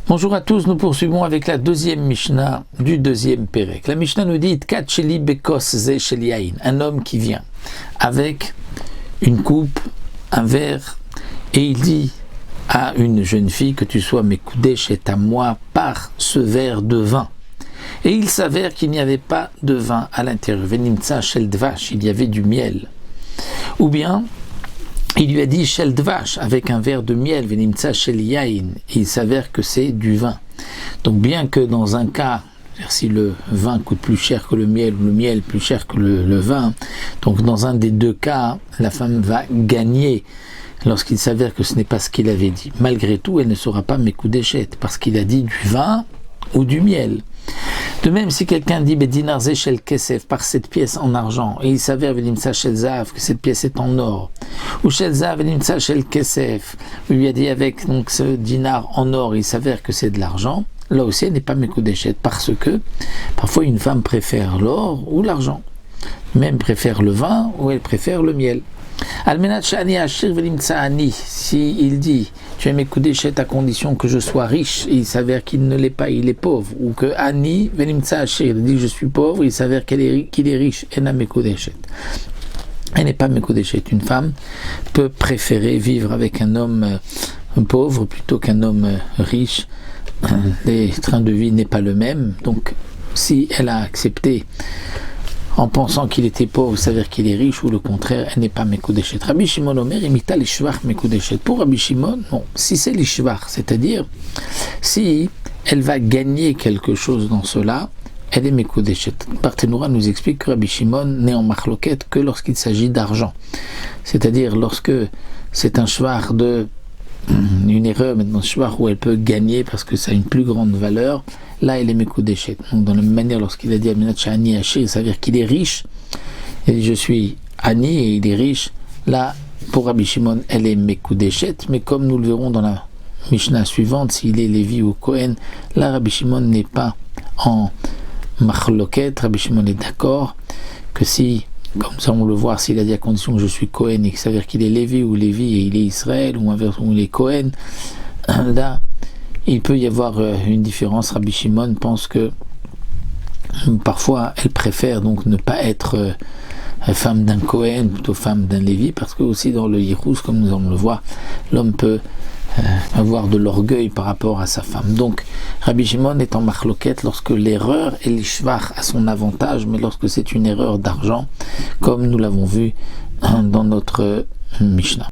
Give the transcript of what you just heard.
Bonjour à tous, nous poursuivons avec la deuxième Mishnah du deuxième Pérek. La Mishnah nous dit Kat sheli bekos ze shel yain, un homme qui vient avec une coupe, un verre, et il dit à une jeune fille que tu sois mekoudesh à moi par ce verre de vin. Et il s'avère qu'il n'y avait pas de vin à l'intérieur. Venimtsa shel dvash, il y avait du miel. Ou bien il lui a dit shel dvash avec un verre de miel, venimtsa shel yain, il s'avère que c'est du vin. Donc bien que dans un cas, si le vin coûte plus cher que le miel ou le miel plus cher que le vin, donc dans un des deux cas, la femme va gagner lorsqu'il s'avère que ce n'est pas ce qu'il avait dit. Malgré tout, elle ne sera pas mekudeshet parce qu'il a dit du vin ou du miel. De même, si quelqu'un dit Bedinar ze shel kesef par cette pièce en argent, et il s'avère venimtsa shel zav que cette pièce est en or, ou shel zav venimtsa shel kesef, il lui a dit avec donc ce dinar en or, il s'avère que c'est de l'argent, là aussi elle n'est pas mekudeshet parce que parfois une femme préfère l'or ou l'argent, même préfère le vin ou elle préfère le miel. Almenat shani ashir venimtsa ani, si il dit tu es mekudeshet à condition que je sois riche, et il s'avère qu'il ne l'est pas, il est pauvre, ou que ani venimtsa ashir, il dit je suis pauvre, il s'avère qu'il est riche, elle n'a mekudeshet. Elle n'est pas mekudeshet. Une femme peut préférer vivre avec un homme pauvre plutôt qu'un homme riche. Le train de vie n'est pas le même, donc si elle a accepté en pensant qu'il était pauvre, ça veut dire qu'il est riche, ou le contraire, elle n'est pas mekudeshet. Rabbi Shimon Omer, imita l'ishvach mekudeshet. Pour Rabbi Shimon, non. Si c'est l'ishvach, c'est-à-dire, si elle va gagner quelque chose dans cela, elle est mekudeshet. Barthénoura nous explique que Rabbi Shimon n'est en machloket que lorsqu'il s'agit d'argent. C'est-à-dire, lorsque c'est un shvach de une erreur, maintenant shvach où elle peut gagner parce que ça a une plus grande valeur, là elle est mekudeshet. Donc dans la même manière, lorsqu'il a dit Aminat Shani Hachir, ça veut dire qu'il est riche, il dit je suis Ani et il est riche, là pour Rabbi Shimon elle est mekudeshet, mais comme nous le verrons dans la Mishnah suivante, s'il est Lévi ou Kohen, là Rabbi Shimon n'est pas en machloket. Rabbi Shimon est d'accord que si, comme ça on le voit, s'il a dit à condition que je suis Kohen et qu'il s'avère qu'il est Lévi ou Lévi et il est Israël, ou inversement il est Kohen, là il peut y avoir une différence. Rabbi Shimon pense que parfois elle préfère donc ne pas être femme d'un Kohen, plutôt femme d'un Lévi, parce que aussi dans le Yirous, comme nous allons le voir, l'homme peut avoir de l'orgueil par rapport à sa femme. Donc Rabbi Shimon est en machloket lorsque l'erreur est l'ishvach à son avantage, mais lorsque c'est une erreur d'argent, comme nous l'avons vu dans notre Mishnah.